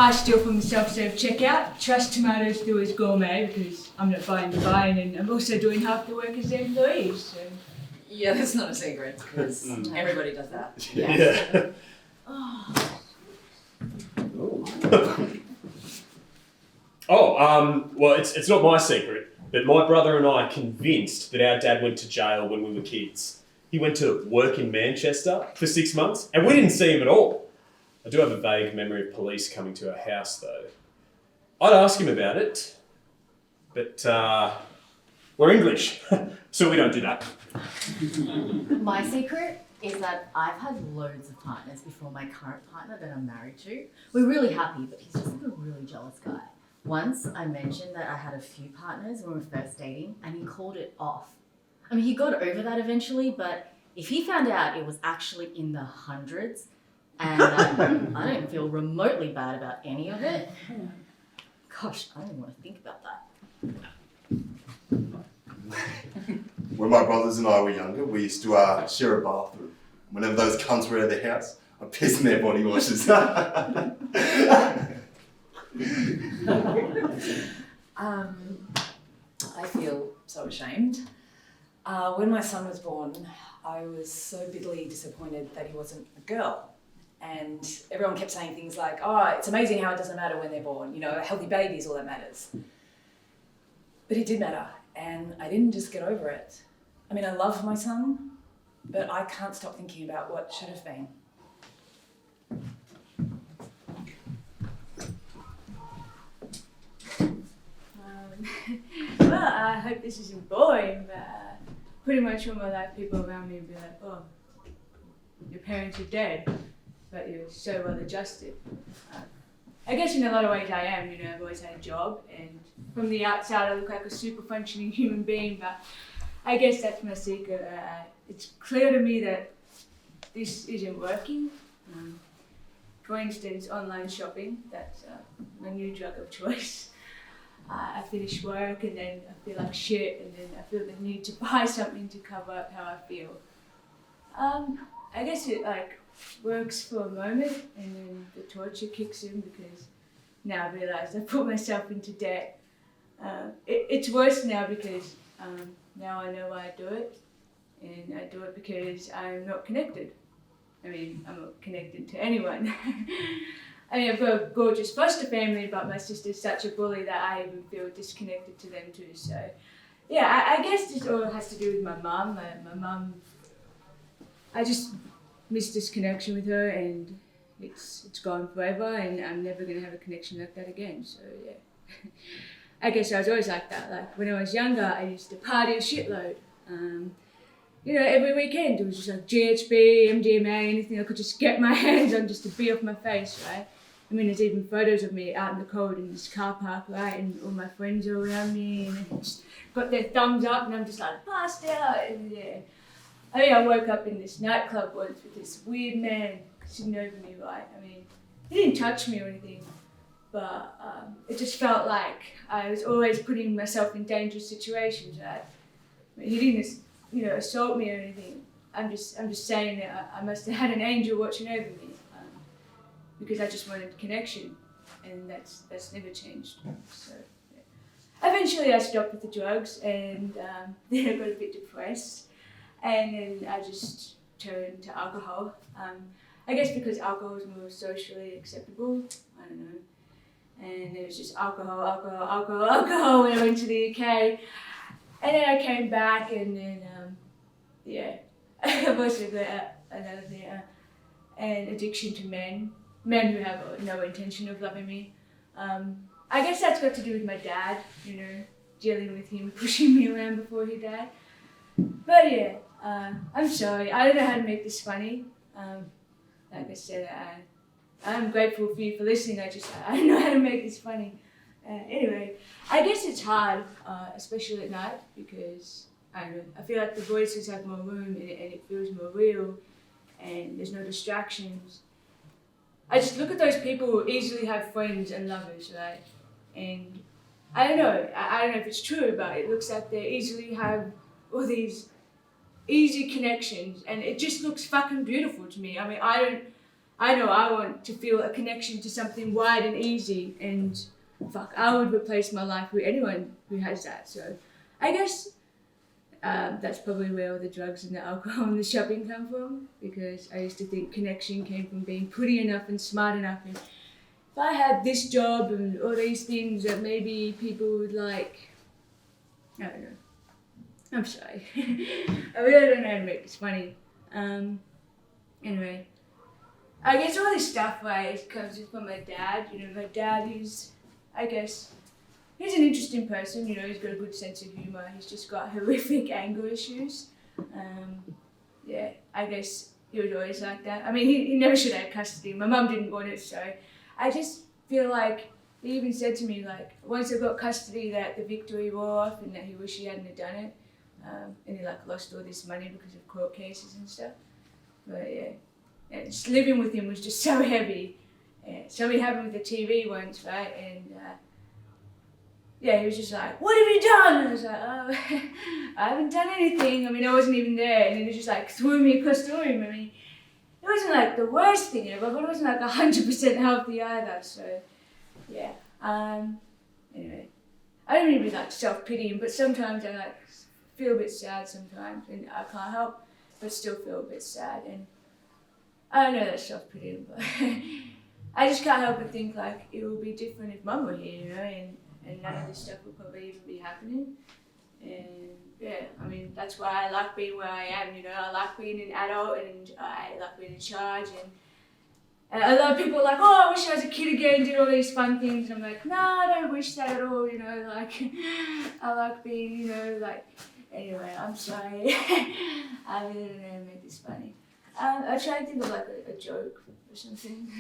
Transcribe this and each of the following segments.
I steal from the self-serve checkout, trust tomatoes do as gourmet because I'm not buying the buying, and I'm also doing half the work as their employees. So. Yeah, that's not a secret because everybody does that. Yeah. Well, it's not my secret, but my brother and I are convinced that our dad went to jail when we were kids. He went to work in Manchester for 6 months, and we didn't see him at all. I do have a vague memory of police coming to our house, though. I'd ask him about it, but we're English, so we don't do that. My secret is that I've had loads of partners before my current partner that I'm married to. We're really happy, but he's just like a really jealous guy. Once I mentioned that I had a few partners when we were first dating, and he called it off. I mean, he got over that eventually, but if he found out it was actually in the hundreds, and I don't feel remotely bad about any of it, gosh, I don't even want to think about that. When my brothers and I were younger, we used to share a bathroom. Whenever those cunts were at the house, I pissed in their body washes. I feel so ashamed. When my son was born, I was so bitterly disappointed that he wasn't a girl. And everyone kept saying things like, oh, it's amazing how it doesn't matter when they're born. You know, a healthy baby is all that matters. But it did matter, and I didn't just get over it. I mean, I love my son, but I can't stop thinking about what should have been. Well, I hope this isn't boring, but pretty much all my life people around me would be like, oh, your parents are dead, but you're so well adjusted. I guess in a lot of ways I am, you know, I've always had a job, and from the outside I look like a super functioning human being, but I guess that's my secret. It's clear to me that this isn't working. For instance, online shopping, that's my new drug of choice. I finish work and then I feel like shit, and then I feel the need to buy something to cover up how I feel. I guess it works for a moment, and then the torture kicks in because now I realise I put myself into debt. It's worse now because now I know why I do it, and I do it because I'm not connected. I mean, I'm not connected to anyone. I mean, I've got a gorgeous foster family, but my sister's such a bully that I even feel disconnected to them too. So, yeah, I guess this all has to do with my mum. My mum, I just missed this connection with her, and it's gone forever, and I'm never going to have a connection like that again. So, yeah. I guess I was always like that. Like, when I was younger, I used to party a shitload. You know, every weekend it was just like GHB, MDMA, anything I could just get my hands on just to be off my face, right? I mean, there's even photos of me out in the cold in this car park, right? And all my friends are around me, and they just got their thumbs up, and I'm just like passed out. And yeah, I mean, I woke up in this nightclub once with this weird man sitting over me, right? I mean, he didn't touch me or anything, but it just felt like I was always putting myself in dangerous situations, right? I mean, he didn't, you know, assault me or anything. I'm just saying that I must have had an angel watching over me. Because I just wanted connection, and that's never changed. So yeah. Eventually I stopped with the drugs, and then I got a bit depressed, and then I just turned to alcohol. I guess because alcohol is more socially acceptable, I don't know. And it was just alcohol when I went to the UK. And then I came back, and then, yeah, I've also got another thing, an addiction to men who have no intention of loving me. I guess that's got to do with my dad, you know, dealing with him pushing me around before he died. But yeah, I'm sorry, I don't know how to make this funny. Like I said, I'm grateful for you for listening, I don't know how to make this funny. Anyway, I guess it's hard, especially at night, because I feel like the voices have more room, and it feels more real, and there's no distractions. I just look at those people who easily have friends and lovers, right? And I don't know if it's true, but it looks like they easily have all these easy connections, and it just looks fucking beautiful to me. I mean, I I know I want to feel a connection to something wide and easy, and fuck, I would replace my life with anyone who has that. So I guess that's probably where all the drugs and the alcohol and the shopping come from, because I used to think connection came from being pretty enough and smart enough, and if I had this job and all these things that maybe people would like, I don't know. I'm sorry. I really don't know how to make this funny. Anyway, I guess all this stuff comes from my dad. You know, my dad is, I guess, he's an interesting person. You know, he's got a good sense of humour. He's just got horrific anger issues. Yeah, I guess he was always like that. I mean, he never should have had custody. My mum didn't want it, so I just feel like he even said to me, like, once I got custody, that the victory wore off and that he wished he hadn't have done it. And he like lost all this money because of court cases and stuff. But yeah, just living with him was just so heavy. Something happened with the TV once, right? And yeah, he was just like, "What have you done?" And I was like, "Oh, I haven't done anything." I mean, I wasn't even there. And then he just like threw me across the room. I mean, it wasn't like the worst thing ever, but it wasn't like 100% healthy either. So yeah. Anyway, I don't even like self-pitying, but sometimes I like feel a bit sad sometimes, and I can't help but still feel a bit sad. And I know that's self-pitying, but I just can't help but think like it would be different if Mum were here, you know, and none of this stuff would probably even be happening. And yeah, I mean, that's why I like being where I am, you know. I like being an adult, and I like being in charge, and a lot of people are like, "Oh, I wish I was a kid again, did all these fun things." And I'm like, no, I don't wish that at all, you know, like, I like being, you know, like, anyway, I'm sorry. I really don't know how to make this funny. I try to think of like a joke or something.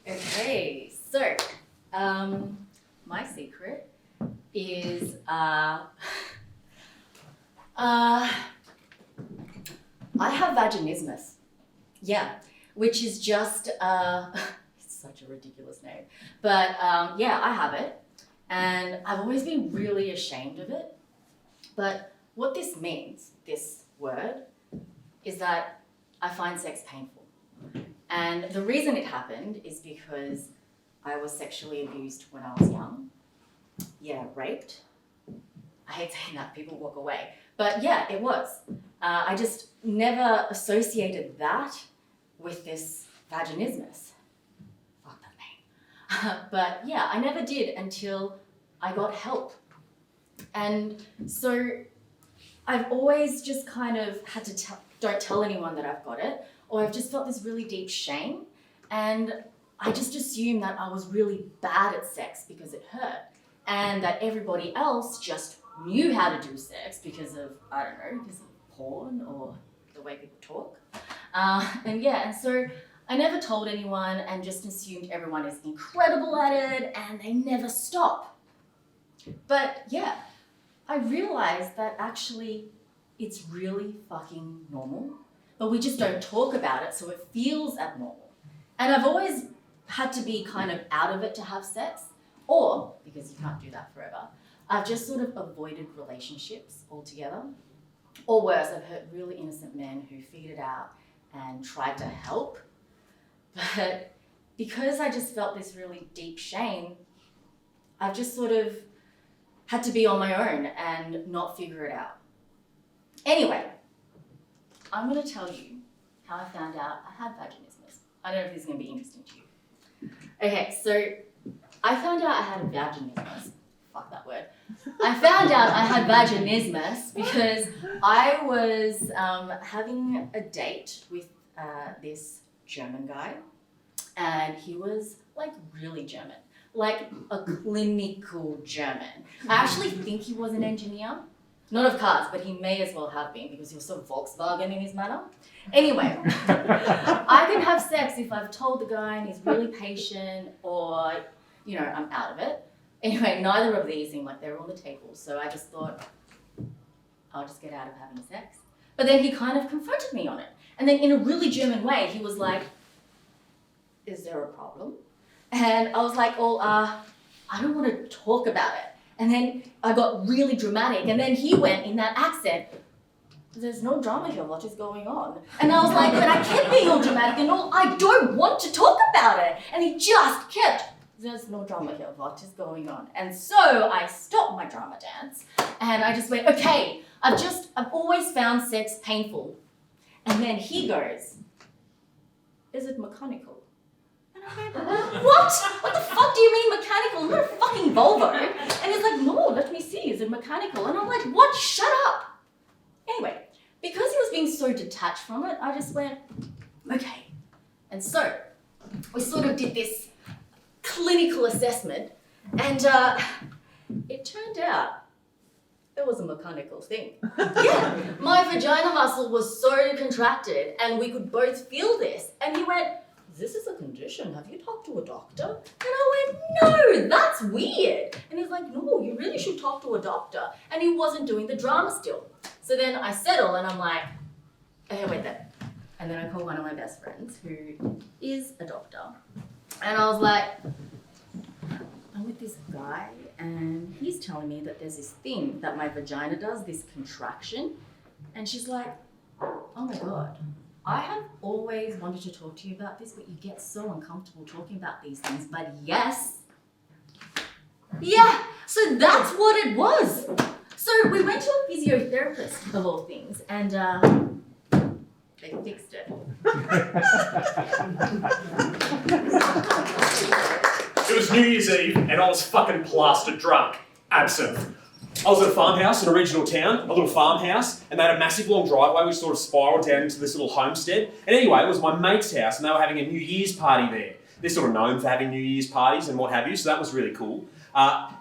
Okay, so my secret is I have vaginismus. Yeah, which is just it's such a ridiculous name, but yeah, I have it, and I've always been really ashamed of it. But what this means, this word, is that I find sex painful. And the reason it happened is because I was sexually abused when I was young. Yeah, raped. I hate saying that, people walk away. But yeah, it was. I just never associated that with this vaginismus. Fuck that name. But yeah, I never did until I got help. And so I've always just kind of had to don't tell anyone that I've got it, or I've just felt this really deep shame, and I just assumed that I was really bad at sex because it hurt, and that everybody else just knew how to do sex because of, I don't know, because of porn or the way people talk. And yeah, and so I never told anyone and just assumed everyone is incredible at it and they never stop. But yeah, I realized that actually it's really fucking normal, but we just don't talk about it, so it feels abnormal. And I've always had to be kind of out of it to have sex, or, because you can't do that forever, I've just sort of avoided relationships altogether. Or worse, I've hurt really innocent men who figured it out and tried to help. But because I just felt this really deep shame, I've just sort of had to be on my own and not figure it out. Anyway, I'm going to tell you how I found out I had vaginismus. I don't know if this is going to be interesting to you. Okay, so I found out I had a vaginismus. Fuck that word. I found out I had vaginismus because I was having a date with this German guy, and he was like really German, like a clinical German. I actually think he was an engineer, not of cars, but he may as well have been because he was so Volkswagen in his manner. Anyway, I can have sex if I've told the guy and he's really patient, or, you know, I'm out of it. Anyway, neither of these seemed like they were on the table, so I just thought, I'll just get out of having sex. But then he kind of confronted me on it. And then in a really German way, he was like, is there a problem? And I was like, well, I don't want to talk about it. And then I got really dramatic. And then he went in that accent, there's no drama here, what is going on? And I was like, but I kept being all dramatic and all, I don't want to talk about it. And he just kept, there's no drama here, what is going on? And so I stopped my drama dance and I just went, okay, I've always found sex painful. And then he goes, is it mechanical? And I went, what? What the fuck do you mean mechanical? I'm not a fucking Volvo. And he's like, no, let me see, is it mechanical? And I'm like, what? Shut up. Anyway, because he was being so detached from it, I just went, okay. And so we sort of did this clinical assessment and it turned out it was a mechanical thing. Yeah, my vagina muscle was so contracted and we could both feel this. And he went, this is a condition, have you talked to a doctor? And I went, no, that's weird. And he's like, no, you really should talk to a doctor. And he wasn't doing the drama still. So then I settle and I'm like, okay, wait then. And then I call one of my best friends who is a doctor. And I was like, I'm with this guy and he's telling me that there's this thing that my vagina does, this contraction. And she's like, oh my God, I have always wanted to talk to you about this, but you get so uncomfortable talking about these things. But yes, yeah, so that's what it was. So we went to a physiotherapist, of all things, and they fixed it. It was New Year's Eve and I was fucking plastered drunk. Absinthe. I was at a farmhouse in a regional town, a little farmhouse, and they had a massive long driveway which sort of spiralled down into this little homestead. And anyway, it was my mate's house and they were having a New Year's party there. They're sort of known for having New Year's parties and what have you, so that was really cool.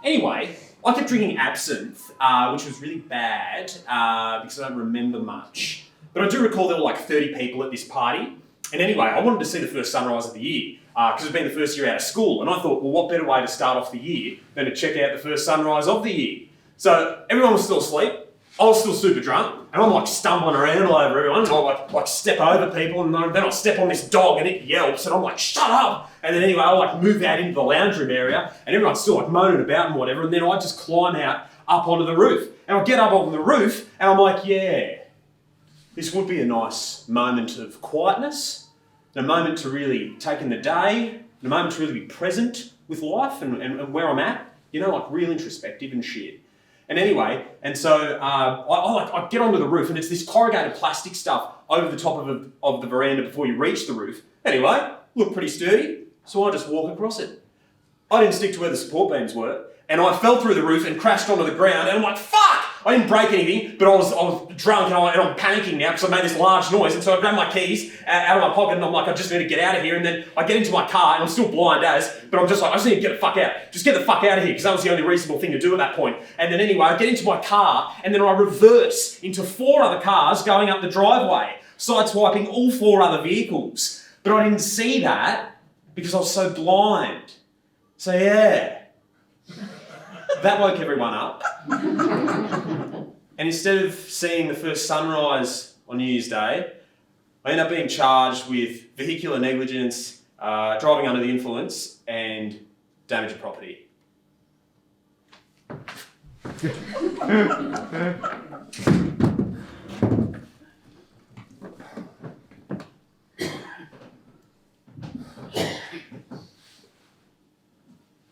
Anyway, I kept drinking absinthe, which was really bad because I don't remember much. But I do recall there were like 30 people at this party. And anyway, I wanted to see the first sunrise of the year because it's been the first year out of school. And I thought, well, what better way to start off the year than to check out the first sunrise of the year? So everyone was still asleep. I was still super drunk. And I'm like stumbling around all over everyone. And I like step over people and then I step on this dog and it yelps. And I'm like, shut up. And then anyway, I like move out into the lounge room area and everyone's still like moaning about and whatever. And then I just climb out up onto the roof. And I get up on the roof and I'm like, yeah, this would be a nice moment of quietness, a moment to really take in the day, a moment to really be present with life and where I'm at, you know, like real introspective and shit. And anyway, and so I get onto the roof and it's this corrugated plastic stuff over the top of the veranda before you reach the roof. Anyway, looked pretty sturdy, so I just walk across it. I didn't stick to where the support beams were, and I fell through the roof and crashed onto the ground, and I'm like, fuck! I didn't break anything, but I was drunk and I'm panicking now because I made this large noise, and so I grabbed my keys out of my pocket and I'm like, I just need to get out of here, and then I get into my car and I'm still blind as, but I'm just like, I just need to get the fuck out. Just get the fuck out of here, because that was the only reasonable thing to do at that point. And then anyway, I get into my car and then I reverse into 4 other cars going up the driveway, sideswiping all 4 other vehicles. But I didn't see that because I was so blind. So yeah, that woke everyone up. And instead of seeing the first sunrise on New Year's Day, I ended up being charged with vehicular negligence, driving under the influence, and damage of property.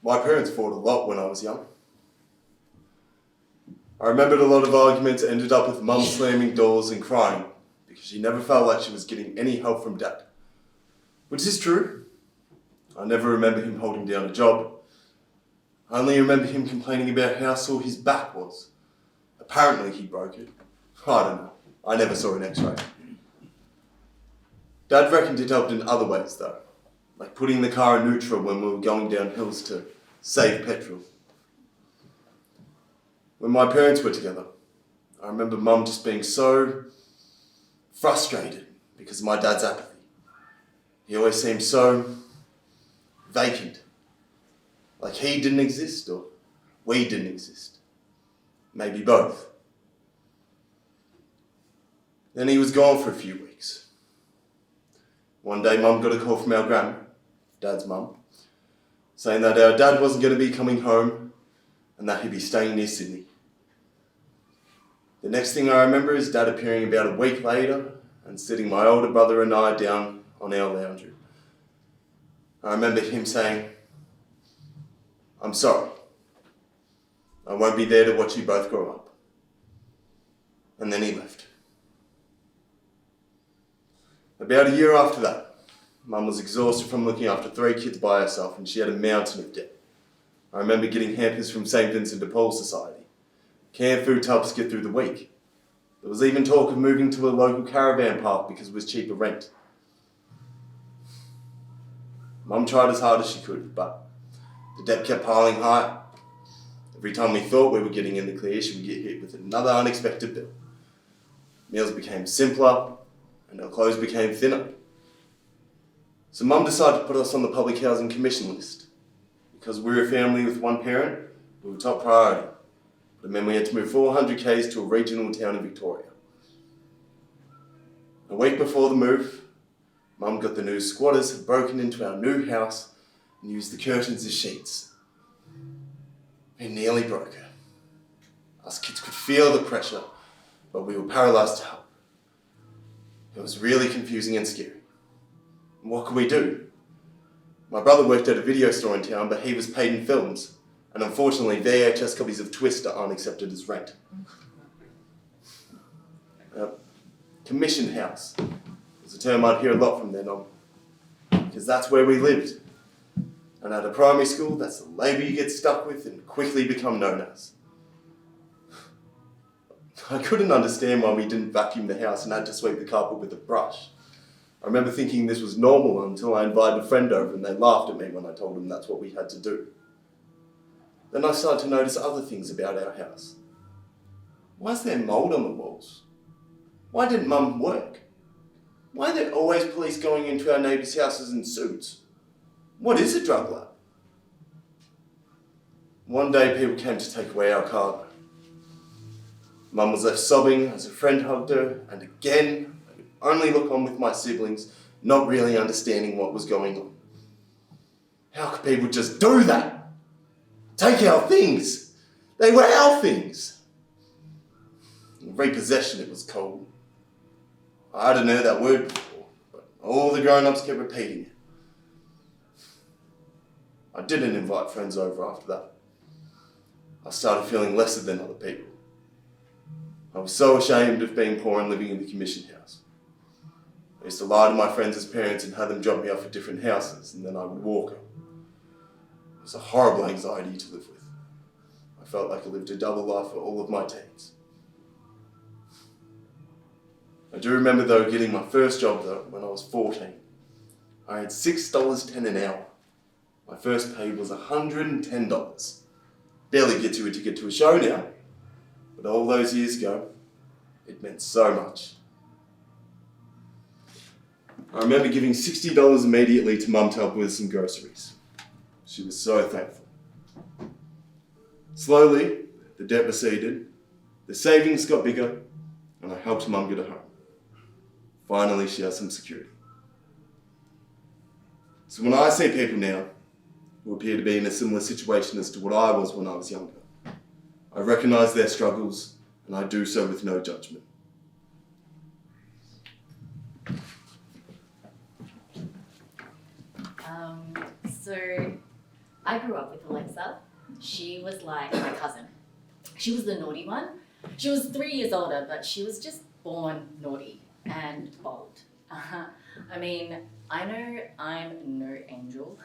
My parents fought a lot when I was young. I remembered a lot of arguments that ended up with Mum slamming doors and crying because she never felt like she was getting any help from Dad. Which is true. I never remember him holding down a job. I only remember him complaining about how sore his back was. Apparently he broke it. I don't know. I never saw an x-ray. Dad reckoned it helped in other ways though, like putting the car in neutral when we were going down hills to save petrol. When my parents were together, I remember Mum just being so frustrated because of my dad's apathy. He always seemed so vacant, like he didn't exist or we didn't exist. Maybe both. Then he was gone for a few weeks. One day Mum got a call from our gran, Dad's mum, saying that our dad wasn't going to be coming home and that he'd be staying near Sydney. The next thing I remember is Dad appearing about a week later and sitting my older brother and I down on our lounge room. I remember him saying, "I'm sorry. I won't be there to watch you both grow up." And then he left. About a year after that, Mum was exhausted from looking after 3 kids by herself and she had a mountain of debt. I remember getting hampers from St. Vincent de Paul Society, canned food tubs to get through the week. There was even talk of moving to a local caravan park because it was cheaper rent. Mum tried as hard as she could, but the debt kept piling high. Every time we thought we were getting in the clear, she would get hit with another unexpected bill. Meals became simpler, and our clothes became thinner. So Mum decided to put us on the public housing commission list. Because we were a family with one parent, we were top priority. But it meant we had to move 400 k's to a regional town in Victoria. A week before the move, Mum got the news squatters had broken into our new house and used the curtains as sheets. It nearly broke her. Us kids could feel the pressure, but we were paralysed to help. It was really confusing and scary. And what could we do? My brother worked at a video store in town, but he was paid in films. And unfortunately, VHS copies of Twister aren't accepted as rent. Commission house was a term I'd hear a lot from then on, because that's where we lived. And at a primary school, that's the label you get stuck with and quickly become known as. I couldn't understand why we didn't vacuum the house and had to sweep the carpet with a brush. I remember thinking this was normal until I invited a friend over and they laughed at me when I told them that's what we had to do. Then I started to notice other things about our house. Why is there mould on the walls? Why didn't Mum work? Why are there always police going into our neighbours' houses in suits? What is a drug lab? One day people came to take away our cargo. Mum was left sobbing as a friend hugged her, and again, I could only look on with my siblings, not really understanding what was going on. How could people just do that? Take our things! They were our things! Repossession, it was called. I hadn't heard that word before, but all the grown-ups kept repeating it. I didn't invite friends over after that. I started feeling lesser than other people. I was so ashamed of being poor and living in the commission house. I used to lie to my friends as parents and have them drop me off at different houses, and then I would walk them. It was a horrible anxiety to live with. I felt like I lived a double life for all of my teens. I do remember though getting my first job though when I was 14. I had $6.10 an hour. My first pay was $110. Barely gets you a ticket to a show now, but all those years ago, it meant so much. I remember giving $60 immediately to Mum to help with some groceries. She was so thankful. Slowly, the debt receded, the savings got bigger, and I helped Mum get a home. Finally, she has some security. So when I see people now who appear to be in a similar situation as to what I was when I was younger, I recognise their struggles, and I do so with no judgment. So I grew up with Alexa. She was like my cousin. She was the naughty one. She was 3 years older, but she was just born naughty and bold. I mean, I know I'm no angel,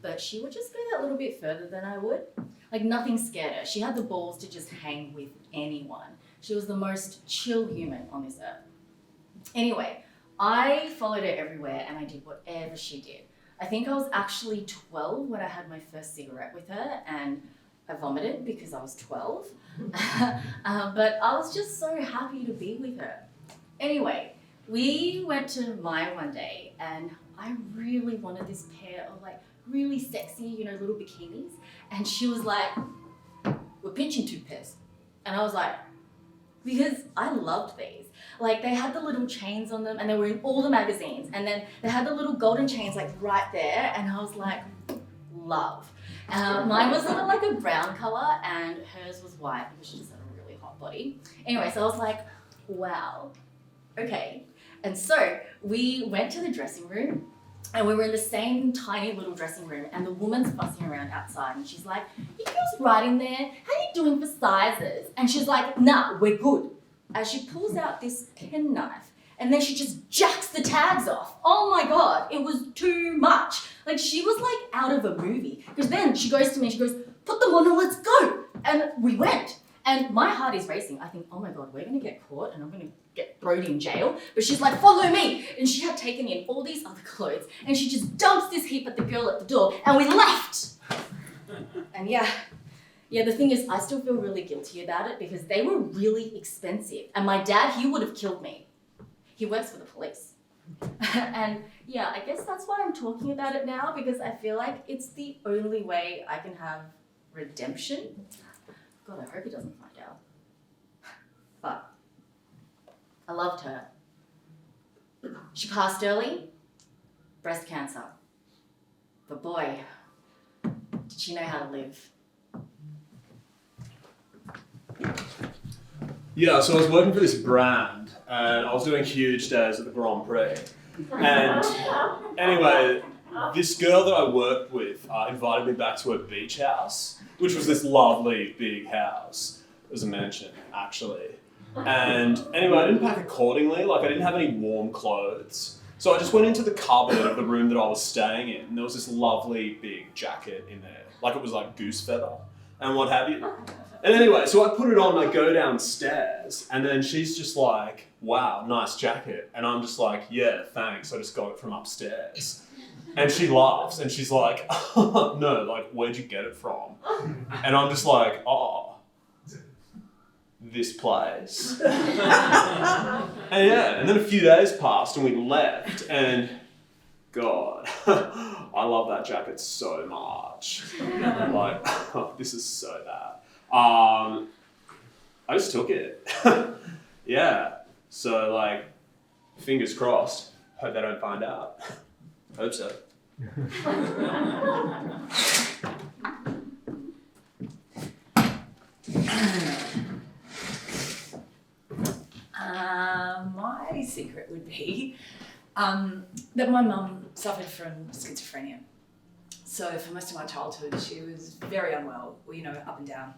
but she would just go that little bit further than I would. Like nothing scared her. She had the balls to just hang with anyone. She was the most chill human on this earth. Anyway, I followed her everywhere and I did whatever she did. I think I was actually 12 when I had my first cigarette with her and I vomited because I was 12. But I was just so happy to be with her. Anyway, we went to Maya one day and I really wanted this pair of like really sexy, little bikinis. And she was like, "We're pinching 2 pairs." And I was like, because I loved these. Like they had the little chains on them and they were in all the magazines. And then they had the little golden chains like right there. And I was like, love. Mine was like a brown color and hers was white because she just had a really hot hot body. Anyway, so I was like, wow, okay. And so we went to the dressing room and we were in the same tiny little dressing room and the woman's fussing around outside and she's like, you girls right in there, how are you doing for sizes? And she's like, nah, we're good. As she pulls out this penknife and then she just jacks the tags off. Oh my God, it was too much. Like she was like out of a movie. Because then she goes to me, she goes, put them on and let's go. And we went. And my heart is racing. I think, oh my God, we're gonna get caught and I'm gonna get thrown in jail. But she's like, follow me. And she had taken in all these other clothes and she just dumps this heap at the girl at the door and we left. And yeah, the thing is, I still feel really guilty about it because they were really expensive. And my dad, he would have killed me. He works for the police. And yeah, I guess that's why I'm talking about it now because I feel like it's the only way I can have redemption. God, I hope he doesn't find out. But I loved her. She passed early, breast cancer. But boy, did she know how to live. Yeah, so I was working for this brand and I was doing huge days at the Grand Prix. And anyway, this girl that I worked with invited me back to her beach house, which was this lovely big house. It was a mansion, actually. And anyway, I didn't pack accordingly, like I didn't have any warm clothes. So I just went into the cupboard of the room that I was staying in and there was this lovely big jacket in there. Like it was like goose feather and what have you. And anyway, so I put it on and I go downstairs and then she's just like, wow, nice jacket. And I'm just like, yeah, thanks, I just got it from upstairs. And she laughs and she's like, oh, no, like, where'd you get it from? And I'm just like, oh, this place. And yeah, and then a few days passed and we left and God, I love that jacket so much. Like, this is so bad. I just took it. Yeah, so like, fingers crossed. Hope they don't find out. Hope so. My secret would be that my mum suffered from schizophrenia. So for most of my childhood, she was very unwell, you know, up and down.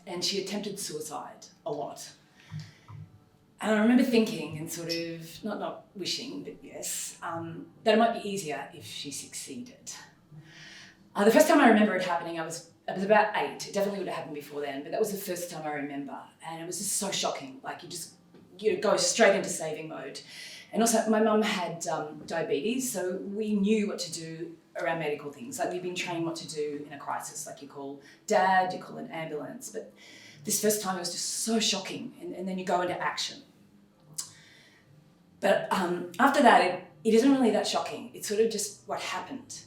And she attempted suicide a lot. And I remember thinking and sort of, not wishing, but yes, that it might be easier if she succeeded. The first time I remember it happening, I was about 8. It definitely would have happened before then, but that was the first time I remember. And it was just so shocking. Like you go straight into saving mode. And also my mum had diabetes, so we knew what to do around medical things. Like we've been trained what to do in a crisis, like you call dad, you call an ambulance. But this first time it was just so shocking and then you go into action. But after that, it isn't really that shocking. It's sort of just what happened.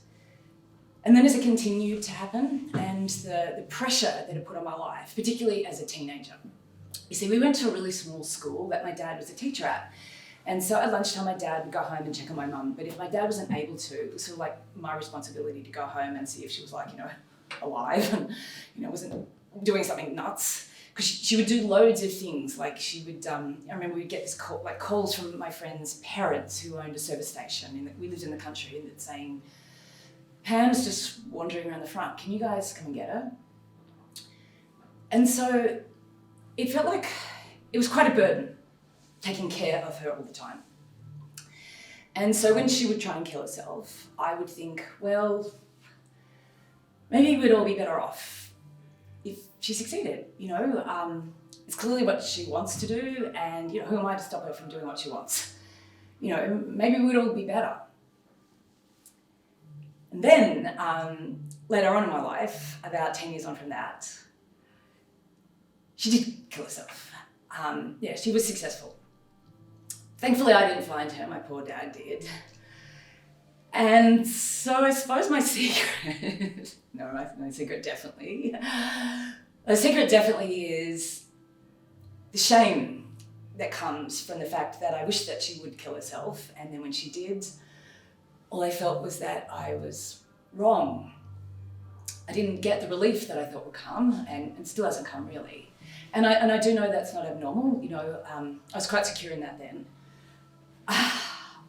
And then as it continued to happen and the pressure that it put on my life, particularly as a teenager. You see, we went to a really small school that my dad was a teacher at. And so at lunchtime, my dad would go home and check on my mum. But if my dad wasn't able to, it was sort of like my responsibility to go home and see if she was like, you know, alive and, you know, wasn't doing something nuts. Because she would do loads of things. Like she would, I remember we'd get this calls from my friends' parents who owned a service station. We lived in the country and it's saying, Pam's just wandering around the front. Can you guys come and get her? And so it felt like it was quite a burden, taking care of her all the time. And so when she would try and kill herself, I would think, well, maybe we'd all be better off if she succeeded, you know. It's clearly what she wants to do and, you know, who am I to stop her from doing what she wants? You know, maybe we'd all be better. And then later on in my life, about 10 years on from that, she did kill herself. Yeah, she was successful. Thankfully, I didn't find her, my poor dad did. And so I suppose my secret, my secret definitely, the secret definitely is the shame that comes from the fact that I wished that she would kill herself, and then when she did, all I felt was that I was wrong. I didn't get the relief that I thought would come, and still hasn't come really. And I do know that's not abnormal, you know, I was quite secure in that then.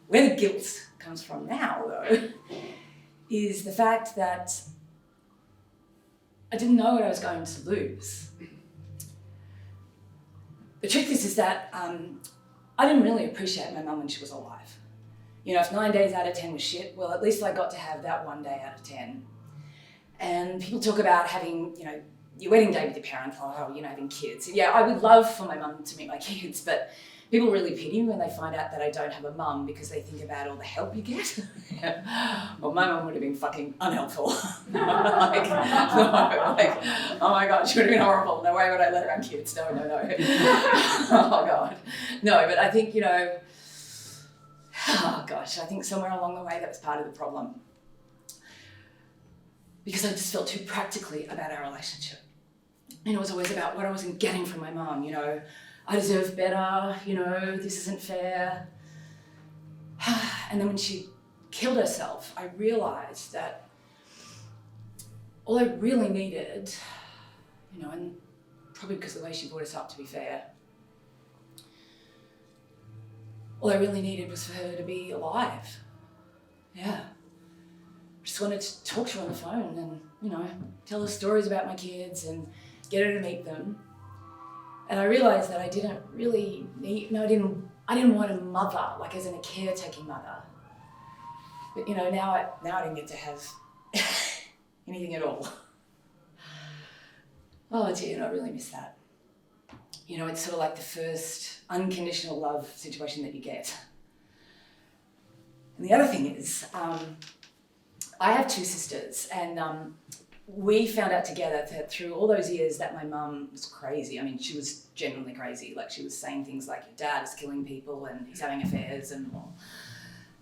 Where the guilt comes from now, though, is the fact that I didn't know what I was going to lose. The truth is that I didn't really appreciate my mum when she was alive. You know, if 9 days out of 10 was shit, well, at least I got to have that 1 day out of 10. And people talk about having, you know, your wedding day with your parents, or, you know, having kids. Yeah, I would love for my mum to meet my kids, but people really pity me when they find out that I don't have a mum because they think about all the help you get. Well, my mum would have been fucking unhelpful. No, oh my God, she would have been horrible. No way would I let her have kids. No. Oh God. No, but I think, you know, oh gosh, I think somewhere along the way that was part of the problem. Because I just felt too practically about our relationship. And it was always about what I wasn't getting from my mum, you know. I deserve better, you know, this isn't fair. And then when she killed herself, I realised that all I really needed, you know, and probably because of the way she brought us up, to be fair, all I really needed was for her to be alive. Yeah. I just wanted to talk to her on the phone and, you know, tell her stories about my kids and get her to meet them. And I realised that I didn't really need, I didn't want a mother, like as in a caretaking mother. But, you know, now I didn't get to have anything at all. Oh dear, and I really miss that. You know, it's sort of like the first unconditional love situation that you get. And the other thing is, I have two sisters, and we found out together that through all those years that my mum was crazy. I mean, she was genuinely crazy. Like, she was saying things like, your dad is killing people and he's having affairs and all.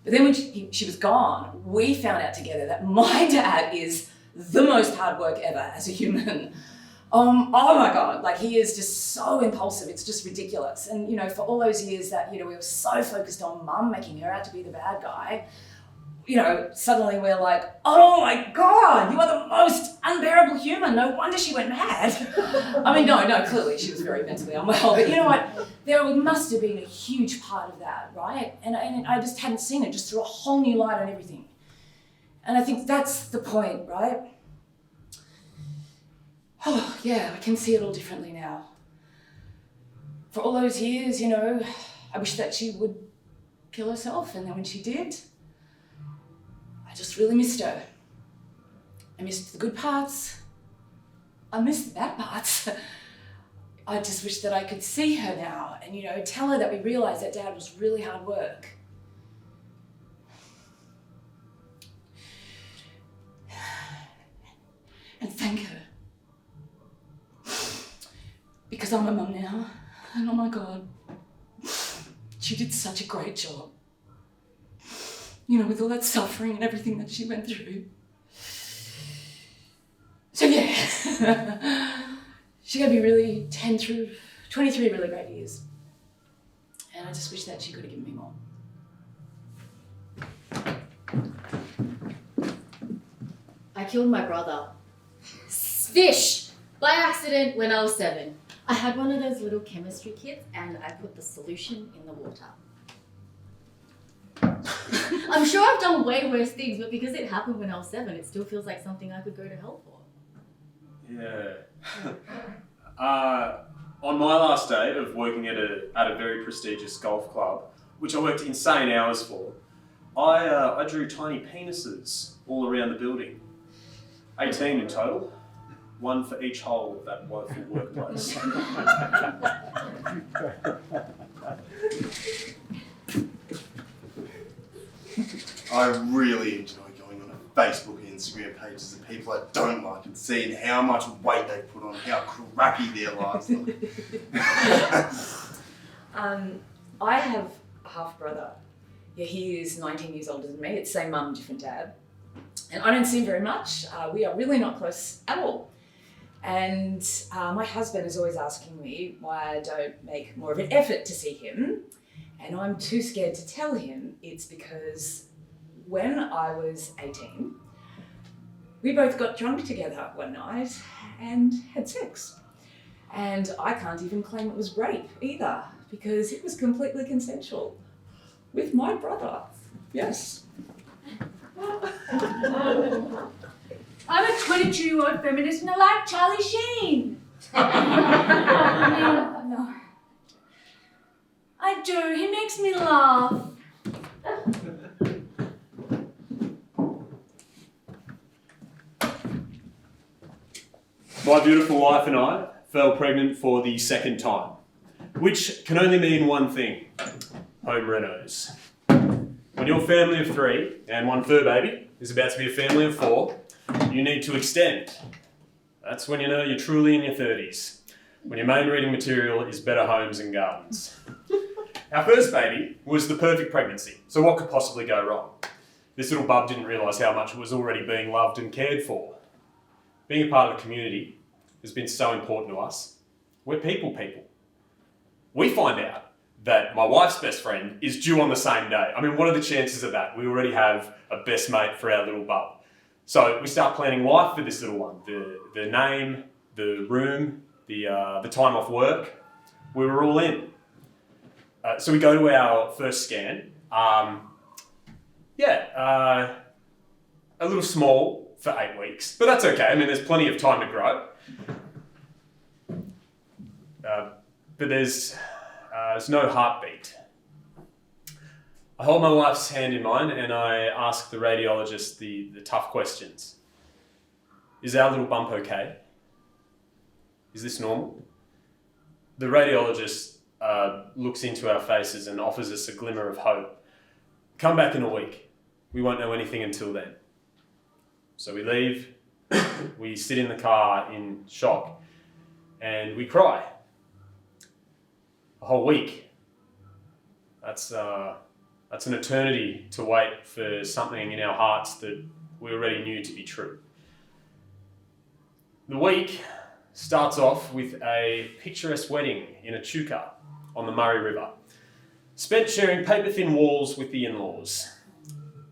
But then when she was gone, we found out together that my dad is the most hard work ever as a human. Oh my God, like he is just so impulsive, it's just ridiculous. And, you know, for all those years that, you know, we were so focused on mum making her out to be the bad guy, you know, suddenly we're like, oh my God, you are the most unbearable human. No wonder she went mad. I mean, no, clearly she was very mentally unwell, but you know what? There must have been a huge part of that, right? And I just hadn't seen it, just threw a whole new light on everything. And I think that's the point, right? Oh, yeah, I can see it all differently now. For all those years, you know, I wish that she would kill herself, and then when she did, I just really missed her. I missed the good parts. I missed the bad parts. I just wish that I could see her now and, you know, tell her that we realised that Dad was really hard work. And thank her. Because I'm a mum now, and oh my God, she did such a great job. You know, with all that suffering and everything that she went through. So yeah, she gave me really 10 through 23 really great years. And I just wish that she could have given me more. I killed my brother. Fish! By accident when I was 7. I had one of those little chemistry kits and I put the solution in the water. I'm sure I've done way worse things, but because it happened when I was 7, it still feels like something I could go to hell for. Yeah. On my last day of working at a very prestigious golf club, which I worked insane hours for, I drew tiny penises all around the building. 18 in total. One for each hole of that woeful workplace. I really enjoy going on a Facebook and Instagram pages of people I don't like and seeing how much weight they put on, how crappy their lives look. I have a half brother. Yeah, he is 19 years older than me. It's same mum, different dad. And I don't see him very much. We are really not close at all. And my husband is always asking me why I don't make more of an effort to see him. And I'm too scared to tell him it's because when I was 18, we both got drunk together one night and had sex. And I can't even claim it was rape either, because it was completely consensual. With my brother, yes. I'm a 22-year-old feminist and I like Charlie Sheen. No. I do, he makes me laugh. My beautiful wife and I fell pregnant for the second time, which can only mean one thing: home renos. When your family of 3 and 1 fur baby is about to be a family of 4, you need to extend. That's when you know you're truly in your 30s, when your main reading material is better homes and gardens. Our first baby was the perfect pregnancy, so what could possibly go wrong? This little bub didn't realise how much it was already being loved and cared for. Being a part of the community has been so important to us. We're people. We find out that my wife's best friend is due on the same day. I mean, what are the chances of that? We already have a best mate for our little bub. So we start planning life for this little one. The name, the room, the time off work. We were all in. So we go to our first scan. A little small for 8 weeks, but that's okay. I mean, there's plenty of time to grow. But there's no heartbeat. I hold my wife's hand in mine and I ask the radiologist the tough questions. Is our little bump okay? Is this normal? The radiologist looks into our faces and offers us a glimmer of hope. Come back in a week. We won't know anything until then. So we leave, we sit in the car in shock, and we cry. A whole week. That's an eternity to wait for something in our hearts that we already knew to be true. The week starts off with a picturesque wedding in Echuca on the Murray River, spent sharing paper-thin walls with the in-laws.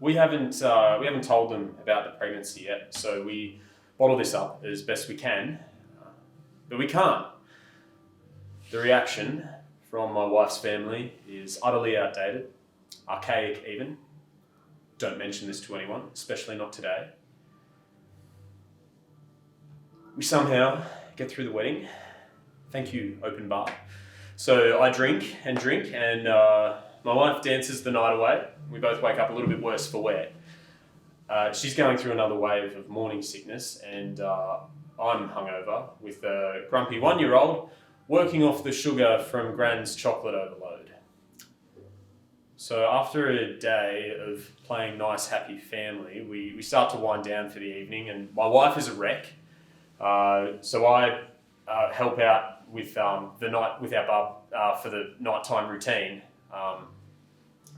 We haven't told them about the pregnancy yet, so we bottle this up as best we can, but we can't. The reaction from my wife's family is utterly outdated, archaic even. Don't mention this to anyone, especially not today. We somehow get through the wedding. Thank you, open bar. So I drink, and my wife dances the night away. We both wake up a little bit worse for wear. She's going through another wave of morning sickness, and I'm hungover with a grumpy 1-year-old working off the sugar from Gran's chocolate overload. So after a day of playing nice, happy family, we start to wind down for the evening, and my wife is a wreck. So I help out with the night with our bub for the nighttime routine.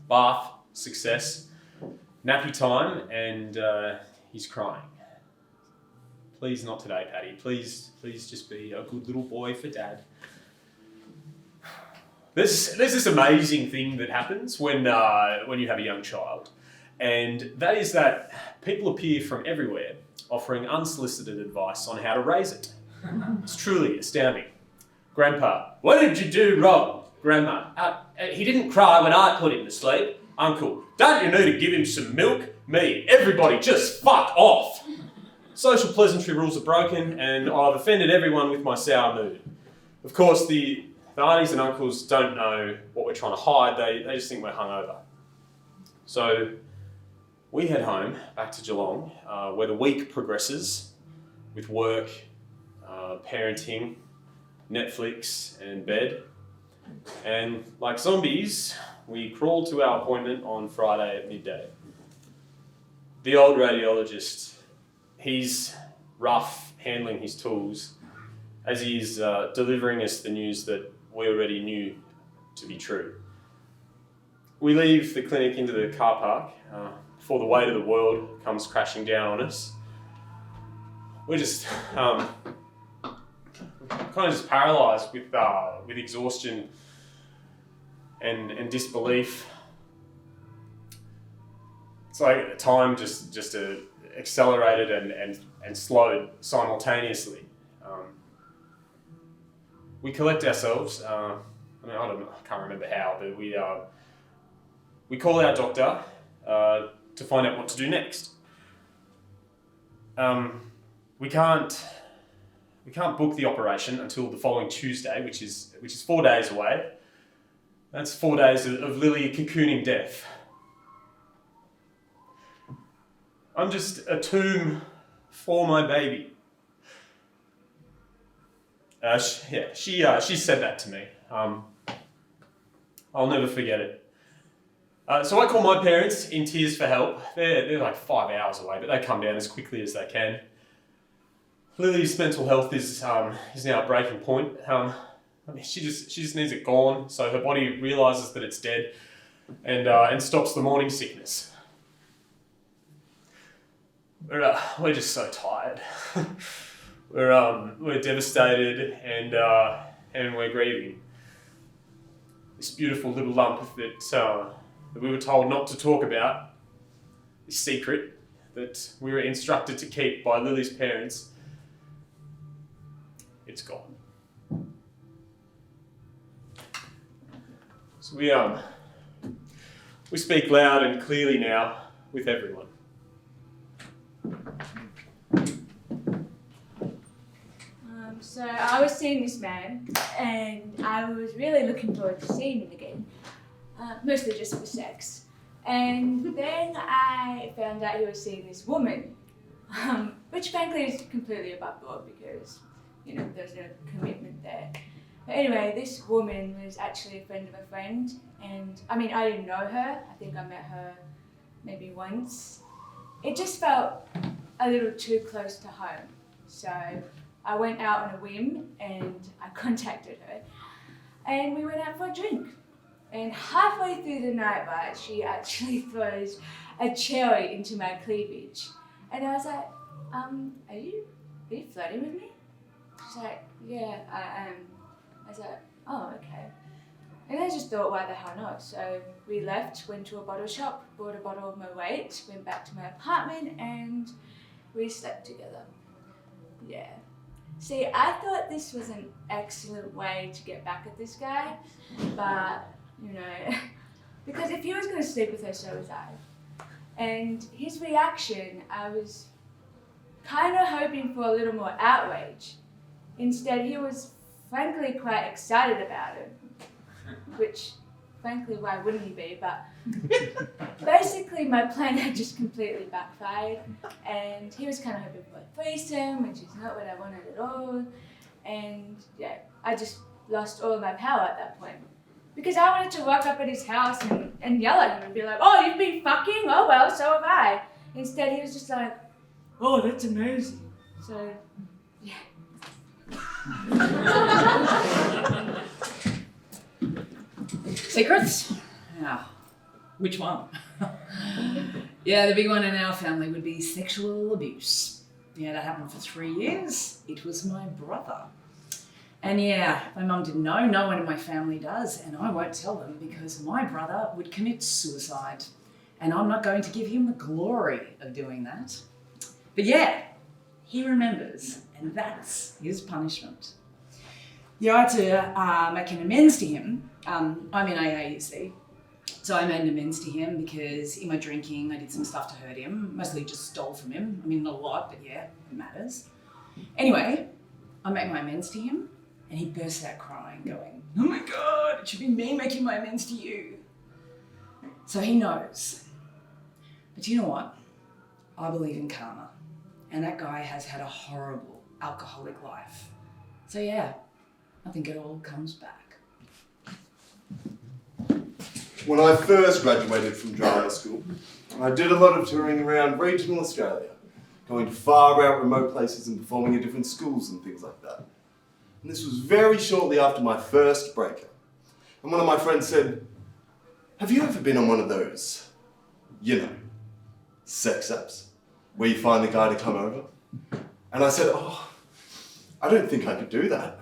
Bath, success, nappy time, and he's crying. Please not today, Paddy. Please just be a good little boy for Dad. There's this amazing thing that happens when you have a young child, and that is that people appear from everywhere offering unsolicited advice on how to raise it. It's truly astounding. Grandpa, what did you do wrong? Grandma, he didn't cry when I put him to sleep. Uncle, don't you need to give him some milk? Me, everybody just fuck off. Social pleasantry rules are broken, and I've offended everyone with my sour mood. Of course, the aunties and uncles don't know what we're trying to hide. They just think we're hungover. So we head home, back to Geelong, where the week progresses with work, parenting, Netflix, and bed. And like zombies, we crawl to our appointment on Friday at midday. The old radiologist, he's rough handling his tools as he's delivering us the news that we already knew to be true. We leave the clinic into the car park before the weight of the world comes crashing down on us. We're just kind of just paralysed with exhaustion and disbelief. It's like time just accelerated and slowed simultaneously. we collect ourselves. I can't remember how, but we call our doctor to find out what to do next. We can't book the operation until the following Tuesday, which is 4 days away. That's 4 days of Lily cocooning death. I'm just a tomb for my baby. She said that to me. I'll never forget it. So I call my parents in tears for help. They're like 5 hours away, but they come down as quickly as they can. Lily's mental health is now at breaking point. She just needs it gone, so her body realises that it's dead, and stops the morning sickness. We're just so tired. We're devastated, and we're grieving. This beautiful little lump that we were told not to talk about, this secret that we were instructed to keep by Lily's parents, it's gone. So we speak loud and clearly now with everyone. So I was seeing this man, and I was really looking forward to seeing him again, mostly just for sex. And then I found out he was seeing this woman, which frankly is completely above board because, there's no commitment there. But anyway, this woman was actually a friend of a friend, and I didn't know her. I think I met her maybe once. It just felt a little too close to home. So I went out on a whim and I contacted her, and we went out for a drink. And halfway through the night, right, she actually throws a cherry into my cleavage. And I was like, are you flirting with me? She's like, yeah, I am. I was like, oh, okay. And I just thought, why the hell not? So we left, went to a bottle shop, bought a bottle of Moet, went back to my apartment, and we slept together. Yeah. See, I thought this was an excellent way to get back at this guy, but, because if he was going to sleep with her, so was I. And his reaction, I was kind of hoping for a little more outrage. Instead, he was frankly quite excited about it, which, frankly, why wouldn't he be? But basically, my plan had just completely backfired, and he was kind of hoping for a threesome, which is not what I wanted at all. And yeah, I just lost all of my power at that point. Because I wanted to walk up at his house and yell at him and be like, oh, you've been fucking? Oh, well, so have I. Instead, he was just like, oh, that's amazing. So, yeah. Secrets? Yeah. Which one? Yeah, the big one in our family would be sexual abuse. Yeah, that happened for 3 years. It was my brother. And yeah, my mum didn't know, no one in my family does, and I won't tell them because my brother would commit suicide, and I'm not going to give him the glory of doing that. But yeah, he remembers, and that's his punishment. Yeah, I had to make an amends to him. I'm in AA, you see. So I made an amends to him because in my drinking, I did some stuff to hurt him, mostly just stole from him. Not a lot, but yeah, it matters. Anyway, I made my amends to him, and he burst out crying, going, oh my God, it should be me making my amends to you. So he knows. But you know what? I believe in karma. And that guy has had a horrible alcoholic life. So yeah, I think it all comes back. When I first graduated from drama school, I did a lot of touring around regional Australia, going to far out remote places and performing at different schools and things like that. And this was very shortly after my first breakup. And one of my friends said, have you ever been on one of those, sex apps, where you find the guy to come over? And I said, oh, I don't think I could do that.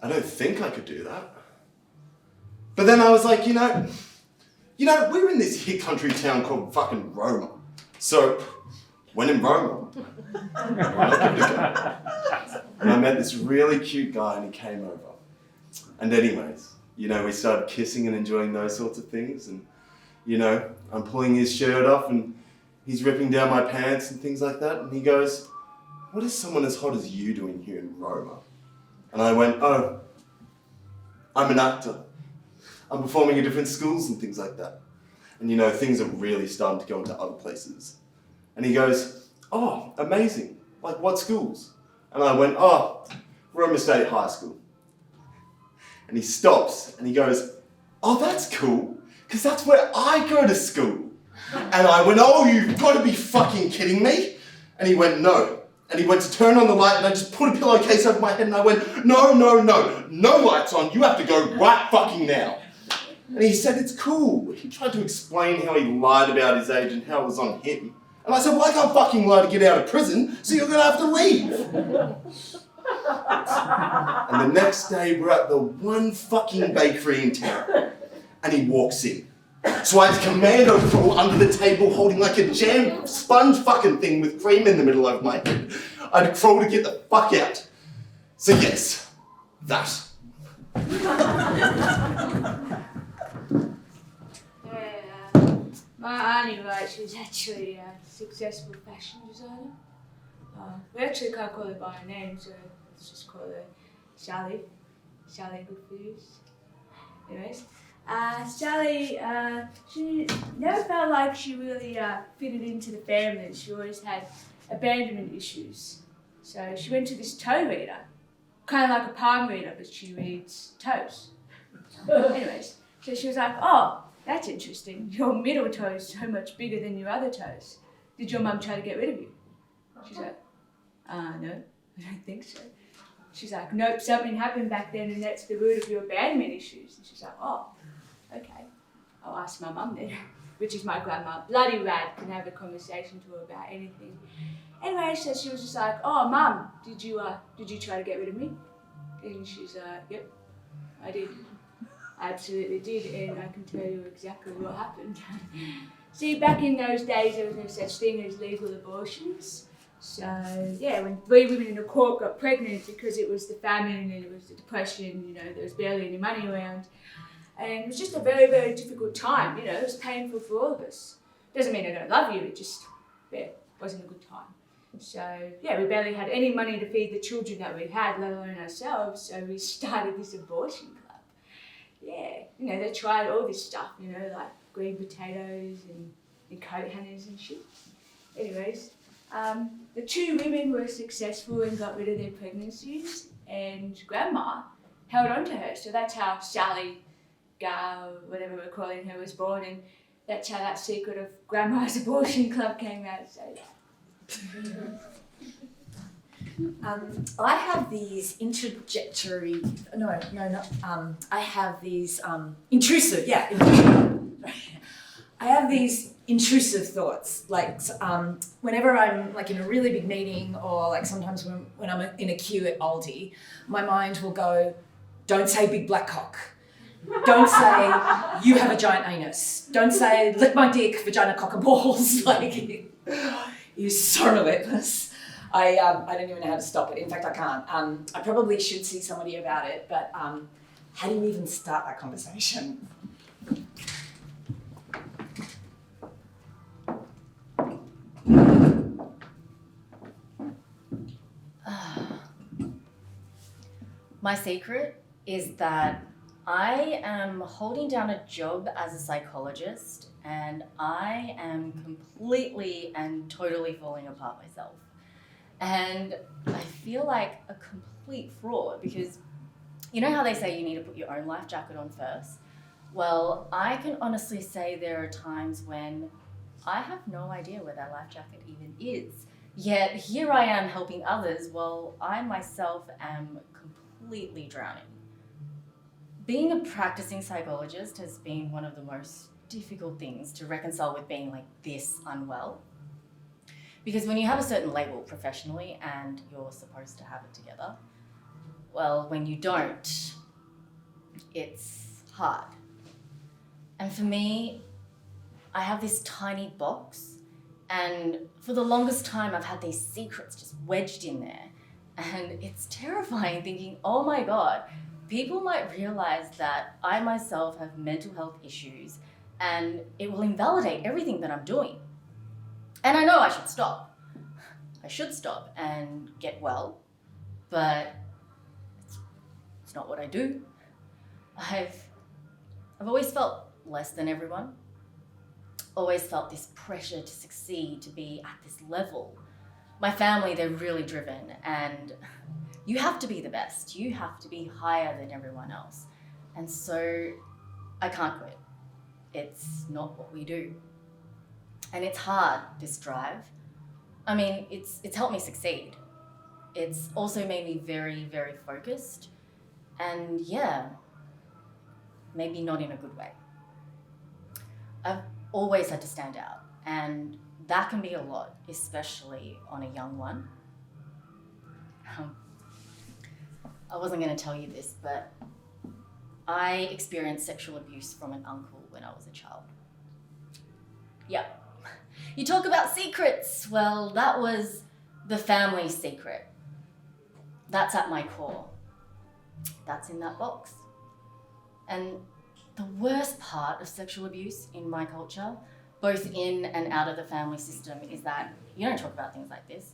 I don't think I could do that. But then I was like, we're in this hick country town called fucking Roma. So, when in Roma, why not give it a go? And I met this really cute guy and he came over. And anyways, you know, we started kissing and enjoying those sorts of things. And, you know, I'm pulling his shirt off and he's ripping down my pants and things like that. And he goes, "What is someone as hot as you doing here in Roma?" And I went, "Oh, I'm an actor. I'm performing at different schools and things like that." And, you know, things are really starting to go into other places. And he goes, "Oh, amazing. Like what schools?" And I went, "Oh, Roma State High School." And he stops and he goes, "Oh, that's cool, because that's where I go to school." And I went, "Oh, you've got to be fucking kidding me." And he went, "No." And he went to turn on the light and I just put a pillowcase over my head and I went, "No lights on, you have to go right fucking now." And he said, "It's cool." He tried to explain how he lied about his age and how it was on him. And I said, "Well, I can't fucking lie to get out of prison, so you're gonna have to leave." And the next day, we're at the one fucking bakery in town. And he walks in. So I had to commando crawl under the table holding like a jam sponge fucking thing with cream in the middle of my head. I had to crawl to get the fuck out. So yes, that. My auntie, right, she was actually a successful fashion designer. We actually can't call her by her name, so let's just call her Sally. Sally Good Foods. Anyways, Sally, she never felt like she really fitted into the family. She always had abandonment issues. So she went to this toe reader, kind of like a palm reader, but she reads toes. Anyways, so she was like, "Oh, that's interesting. Your middle toe is so much bigger than your other toes. Did your mum try to get rid of you?" She's like, "No, I don't think so." She's like, "Nope, something happened back then and that's the root of your abandonment issues." And she's like, "Oh, okay. I'll ask my mum then," which is my grandma. Bloody rad, can have a conversation to her about anything. Anyway, so she was just like, "Oh, Mum, did you try to get rid of me?" And she's like, "Yep, I did. I absolutely did, and I can tell you exactly what happened." See, back in those days, there was no such thing as legal abortions. So, yeah, when 3 women in a court got pregnant because it was the famine and it was the depression, you know, there was barely any money around. And it was just a very, very difficult time, you know, it was painful for all of us. Doesn't mean I don't love you, it just, yeah, wasn't a good time. So, yeah, we barely had any money to feed the children that we had, let alone ourselves, so we started this abortion club. Yeah, you know, they tried all this stuff, you know, like green potatoes and coat hangers and shit. Anyways, the 2 women were successful and got rid of their pregnancies, and Grandma held on to her. So that's how Sally, Gal, whatever we're calling her, was born, and that's how that secret of Grandma's abortion club came out. So yeah. I have these intrusive. I have these intrusive thoughts, like whenever I'm like in a really big meeting, or like sometimes when I'm in a queue at Aldi, my mind will go, "Don't say big black cock. Don't say you have a giant anus. Don't say lick my dick, vagina, cock and balls." Like, you're so relentless. I don't even know how to stop it. In fact, I can't. I probably should see somebody about it, but how do you even start that conversation? My secret is that I am holding down a job as a psychologist, and I am completely and totally falling apart myself. And I feel like a complete fraud, because you know how they say you need to put your own life jacket on first? Well, I can honestly say there are times when I have no idea where that life jacket even is. Yet here I am helping others while I myself am completely drowning. Being a practicing psychologist has been one of the most difficult things to reconcile with being like this unwell. Because when you have a certain label professionally and you're supposed to have it together, well, when you don't, it's hard. And for me, I have this tiny box, and for the longest time I've had these secrets just wedged in there. And it's terrifying thinking, oh my God, people might realize that I myself have mental health issues and it will invalidate everything that I'm doing. And I know I should stop. I should stop and get well, but it's not what I do. I've always felt less than everyone. Always felt this pressure to succeed, to be at this level. My family, they're really driven, and you have to be the best. You have to be higher than everyone else. And so I can't quit. It's not what we do. And it's hard, this drive. I mean, it's helped me succeed. It's also made me very, very focused. And yeah, maybe not in a good way. I've always had to stand out, and that can be a lot, especially on a young one. I wasn't going to tell you this, but I experienced sexual abuse from an uncle when I was a child. Yeah. You talk about secrets. Well, that was the family secret. That's at my core. That's in that box. And the worst part of sexual abuse in my culture, both in and out of the family system, is that you don't talk about things like this.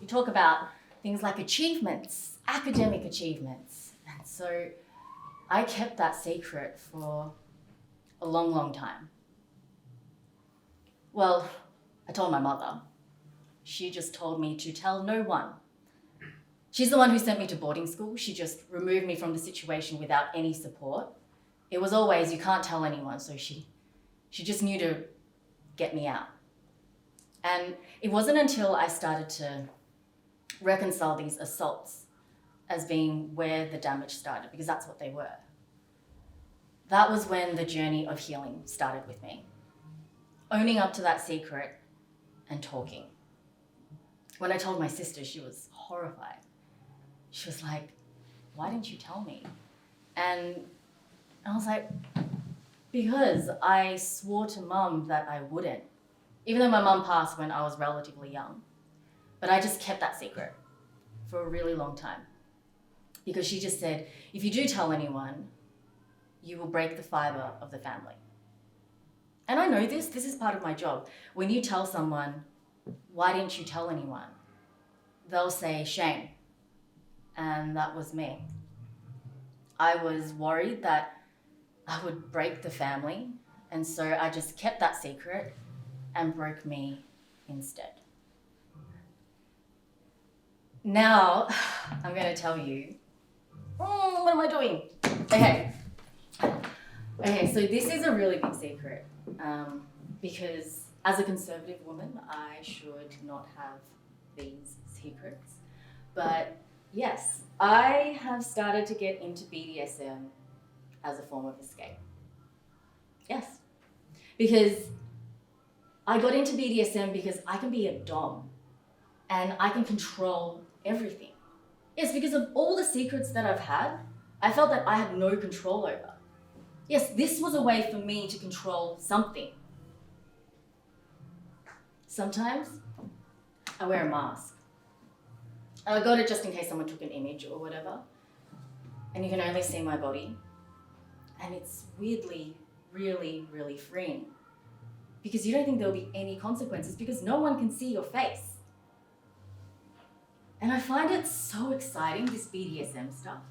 You talk about things like achievements, academic achievements. And so I kept that secret for a long, long time. Well, I told my mother. She just told me to tell no one. She's the one who sent me to boarding school. She just removed me from the situation without any support. It was always, you can't tell anyone, so she just knew to get me out. And it wasn't until I started to reconcile these assaults as being where the damage started, because that's what they were. That was when the journey of healing started with me. Owning up to that secret and talking. When I told my sister, she was horrified. She was like, why didn't you tell me? And I was like, because I swore to Mum that I wouldn't, even though my mum passed when I was relatively young. But I just kept that secret for a really long time, because she just said, if you do tell anyone, you will break the fibre of the family. And I know this is part of my job. When you tell someone, why didn't you tell anyone? They'll say, shame. And that was me. I was worried that I would break the family, and so I just kept that secret and broke me instead. Now, I'm going to tell you, what am I doing? Okay, so this is a really big secret, because as a conservative woman, I should not have these secrets. But yes, I have started to get into BDSM as a form of escape. Yes, because I got into BDSM because I can be a dom and I can control everything. Yes, because of all the secrets that I've had, I felt that I had no control over. Yes, this was a way for me to control something. Sometimes I wear a mask. I got it just in case someone took an image or whatever, and you can only see my body. And it's weirdly, really, really freeing, because you don't think there'll be any consequences because no one can see your face. And I find it so exciting, this BDSM stuff.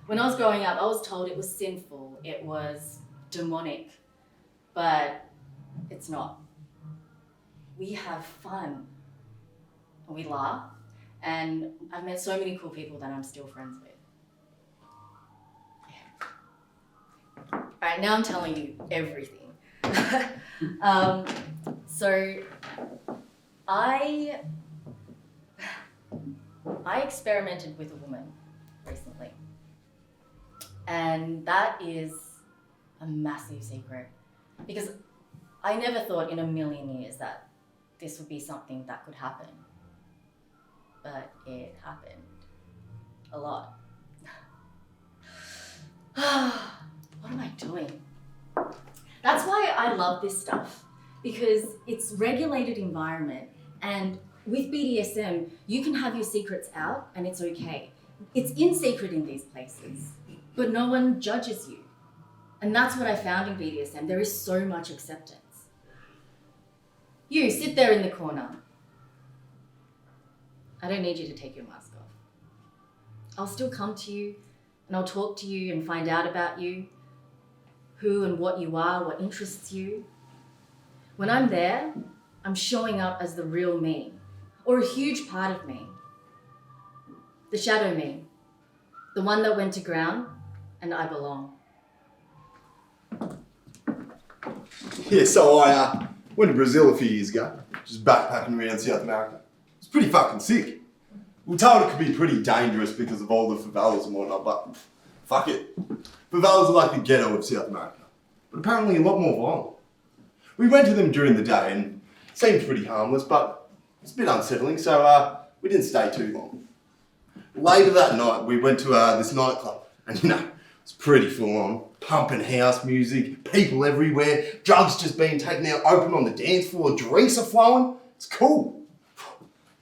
When I was growing up, I was told it was sinful, it was demonic, but it's not. We have fun, and we laugh, and I've met so many cool people that I'm still friends with. Yeah. All right, now I'm telling you everything. So I experimented with a woman recently, and that is a massive secret, because I never thought in a million years that this would be something that could happen, but it happened a lot. What am I doing? That's why I love this stuff, because it's regulated environment, and With BDSM, you can have your secrets out and it's okay. It's in secret in these places, but no one judges you. And that's what I found in BDSM. There is so much acceptance. You, sit there in the corner. I don't need you to take your mask off. I'll still come to you and I'll talk to you and find out about you, who and what you are, what interests you. When I'm there, I'm showing up as the real me, or a huge part of me. The shadow me, the one that went to ground and I belong. Yeah, so I went to Brazil a few years ago, just backpacking around South America. It's pretty fucking sick. We were told it could be pretty dangerous because of all the favelas and whatnot, but fuck it. Favelas are like the ghetto of South America, but apparently a lot more violent. We went to them during the day and it seemed pretty harmless, but it's a bit unsettling, so we didn't stay too long. Later that night, we went to this nightclub, and you know, it's pretty full on. Pumping house music, people everywhere, drugs just being taken out open on the dance floor, drinks are flowing. It's cool.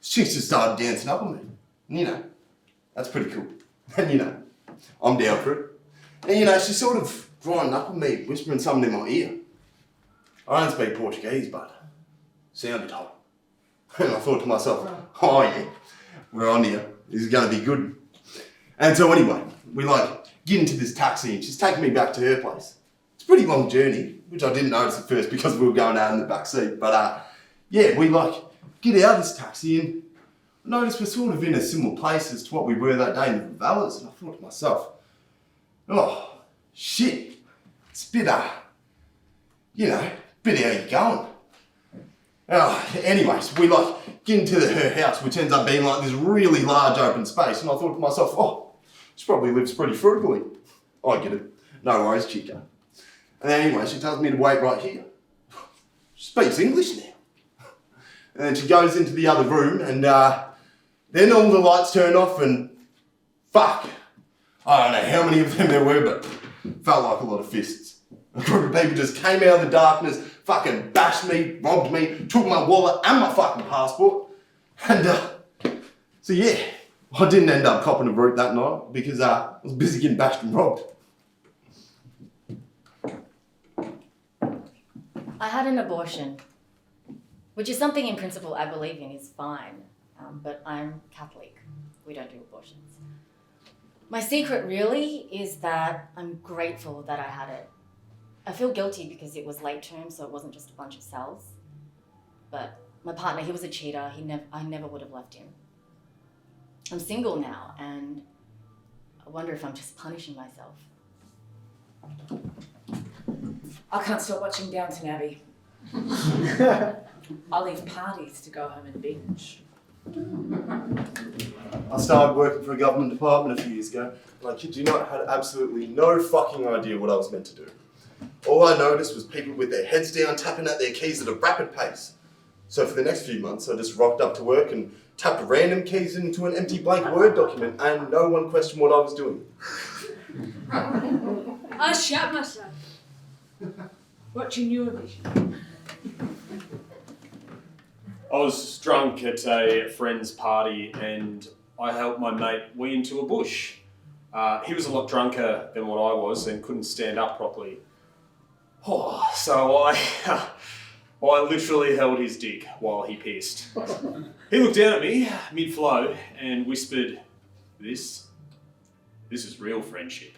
Chicks just started dancing up on me. And you know, that's pretty cool. And you know, I'm down for it. And you know, she's sort of grinding up on me, whispering something in my ear. I don't speak Portuguese, but sounded hot. And I thought to myself, oh yeah, we're on here. This is going to be good. And so anyway, we get into this taxi and she's taking me back to her place. It's a pretty long journey, which I didn't notice at first because we were going out in the back seat. But yeah, we get out of this taxi and I noticed we're sort of in a similar place as to what we were that day in the favelas. And I thought to myself, oh, shit, it's a bit, bit how you going. Anyways, we get into her house, which ends up being this really large open space. And I thought to myself, oh, she probably lives pretty frugally. I get it. No worries, chica. And then anyway, she tells me to wait right here. She speaks English now. And then she goes into the other room and then all the lights turn off and fuck. I don't know how many of them there were, but felt like a lot of fists. A group of people just came out of the darkness, fucking bashed me, robbed me, took my wallet and my fucking passport. And so yeah. I didn't end up copping a route that night because I was busy getting bashed and robbed. I had an abortion, which is something in principle I believe in is fine, but I'm Catholic. We don't do abortions. My secret really is that I'm grateful that I had it. I feel guilty because it was late term, so it wasn't just a bunch of cells. But my partner, he was a cheater. I never would have left him. I'm single now, and I wonder if I'm just punishing myself. I can't stop watching Downton Abbey. I leave parties to go home and binge. I started working for a government department a few years ago, and I kid you not, had absolutely no fucking idea what I was meant to do. All I noticed was people with their heads down tapping at their keys at a rapid pace. So for the next few months, I just rocked up to work and tapped random keys into an empty blank Word document, and no one questioned what I was doing. I shat myself watching Eurovision. I was drunk at a friend's party and I helped my mate wee into a bush. He was a lot drunker than what I was and couldn't stand up properly. So I literally held his dick while he pissed. He looked down at me mid-flow and whispered, This is real friendship.